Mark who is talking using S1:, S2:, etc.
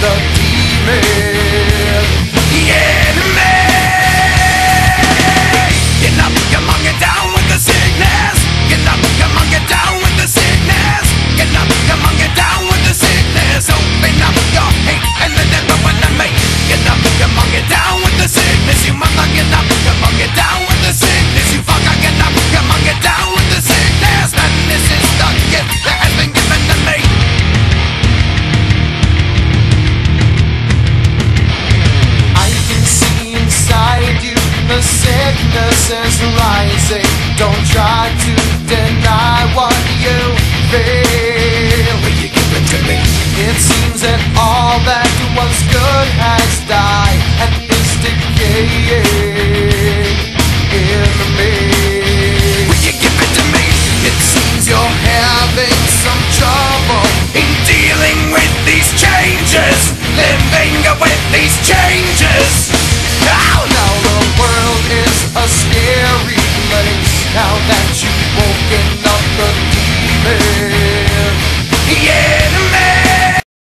S1: the demon. Enemy. Get up, come on, get down with the sickness. Get up, come on, get down with the sickness. Get up, come on, get down with the sickness. Open up your hate and let everyone make. Get up, come on, get down with the sickness. You mother, get up, come on, get down with the sickness. You fucker, get up, come on, get down with the sickness. And this is the gift that has been given to me. I can see inside you, the sickness is rising. Don't try to deny what you feel. Will you give it to me? It seems that all